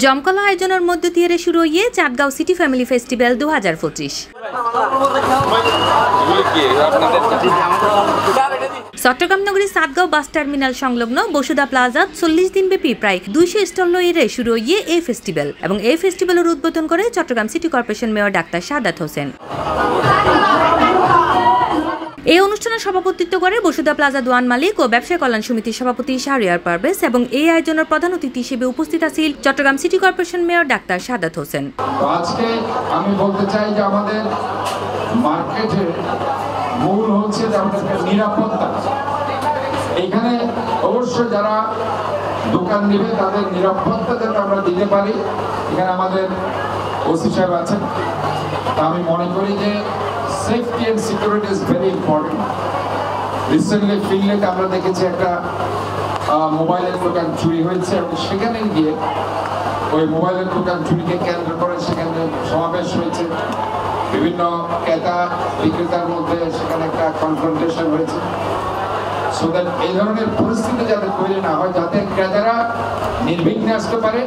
জমকালো আয়োজনের মধ্য দিয়ে শুরু হয়ে Chandgaon city family festival 2025। Chittagong নগরীর চাঁদগাঁও বাস টার্মিনাল সংলগ্ন বসুধা প্লাজা 40 দিনব্যাপী প্রায় 200 স্টল নিয়ে শুরু হয়ে এই ফেস্টিভ্যাল এবং এই ফেস্টিভ্যালের উদ্বোধন করে চট্টগ্রাম সিটি কর্পোরেশন মেয়র ডাক্তার সাদাত হোসেন। এই অনুষ্ঠানে সভাপতিত্ব করে বসুধা প্লাজা দোয়ান মালিক ও ব্যবসায়ী কল্যাণ সমিতির সভাপতি শাহরিয়ার পারভেজ এবং এই আয়োজনের প্রধান অতিথি হিসেবে উপস্থিত আছেন চট্টগ্রাম সিটি কর্পোরেশন মেয়র ডাক্তার সাদাত হোসেন। আজকে আমি বলতে চাই যে আমাদের মার্কেটে মূল হচ্ছে যে আমাদের নিরাপত্তা। এখানে অবশ্যই যারা দোকান দিবে তাদের নিরাপত্তা যাতে আমরা দিতে পারি, এখানে আমাদের ওসি সাহেব আছেন। আমি মনে করি যে safety and security is very important. Recently ফিল্ডে আমরা দেখেছি একটা মোবাইলের দোকান চুরি হয়েছে এবং সেখানে গিয়ে ওই মোবাইলের দোকান চুরিকে কেন্দ্র করে সেখানে সমাবেশ হয়েছে, বিভিন্ন ক্রেতা বিক্রেতার মধ্যে সেখানে একটা কনফ্রন্টেশন হয়েছে। সো দ্যাট এই ধরনের পরিস্থিতি যাতে তৈরি না হয়, যাতে ক্রেতারা নির্বিঘ্নে আসতে পারে।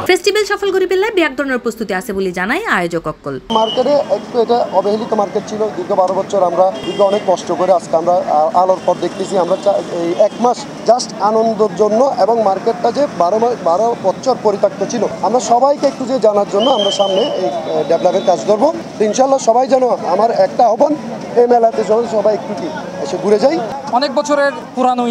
ফেস্টিভ্যাল সফল করে পেলে ব্যাগ ধরনের প্রস্তুতি আছে বলে জানায় আয়োজক অক্কল। মার্কেটে একটু এটা অবহেলিত মার্কেট ছিল, দীর্ঘ 12 বছর আমরা অনেক কষ্ট করে আজকে আমরা আলোর পর দেখতেছি। আমরা এই 1 মাস জাস্ট আনন্দের জন্য এবং মার্কেটটা যে 12 বছর পরিত্যক্ত ছিল, আমরা সবাইকে একটু যে জানার জন্য আমরা সামনে এই ডেভেলপের কাজ করবো। ইনশাল্লাহ সবাই যেন, আমার একটা আহ্বান, এই মেলাতে সবাই একটু এসে ঘুরে যাই। অনেক বছরের পুরানো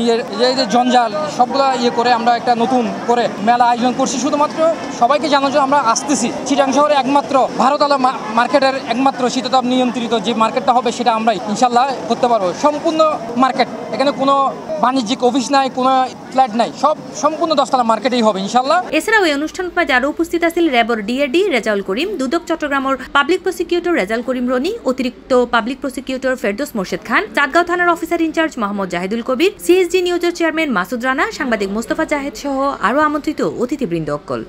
এই যে জঞ্জাল সবগুলা করে আমরা একটা নতুন করে মেলা আয়োজন করছি, শুধুমাত্র সবাইকে জানার জন্য আমরা আসতেছি। চিটাং শহরে একমাত্র ভারতালা মার্কেটের একমাত্র শীততাপ নিয়ন্ত্রিত যে মার্কেটটা হবে সেটা আমরাই ইনশাল্লাহ করতে পারবো। সম্পূর্ণ মার্কেট, এখানে কোনো বাণিজ্যিক অফিস নাই, কোনো ফ্ল্যাট নাই, সব সম্পূর্ণ 10তলা মার্কেটেই হবে ইনশাল্লাহ। এছাড়াও এই অনুষ্ঠান মাঝে আরো উপস্থিত আছেন র্যাবর ডিএডি রেজাউল করিম, দুদক চট্টগ্রামের পাবলিক প্রসিকিউটর রেজাউল করিম রনি, অতিরিক্ত পাবলিক প্রসিকিউটর ফেরদৌস মোর্শেদ খান, চাঁদগাঁও থানার অফিসার ইনচার্জ মোহাম্মদ জাহিদুল কবির, সিএসডি নিউজের চেয়ারম্যান মাসুদ রানা, সাংবাদিক মোস্তফা জাহেদ সহ আরো আমন্ত্রিত অতিথিবৃন্দ অক্কল।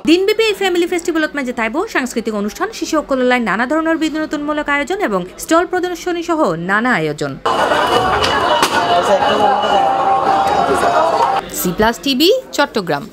দিনব্যাপী এই ফ্যামিলি ফেস্টিভ্যালত মাঝে থাকব সাংস্কৃতিক অনুষ্ঠান, শিশু কল্যাণ, নানা ধরনের বিনোদনমূলক আয়োজন এবং স্টল প্রদর্শনী সহ নানা আয়োজন। C plus TV, Chittagong.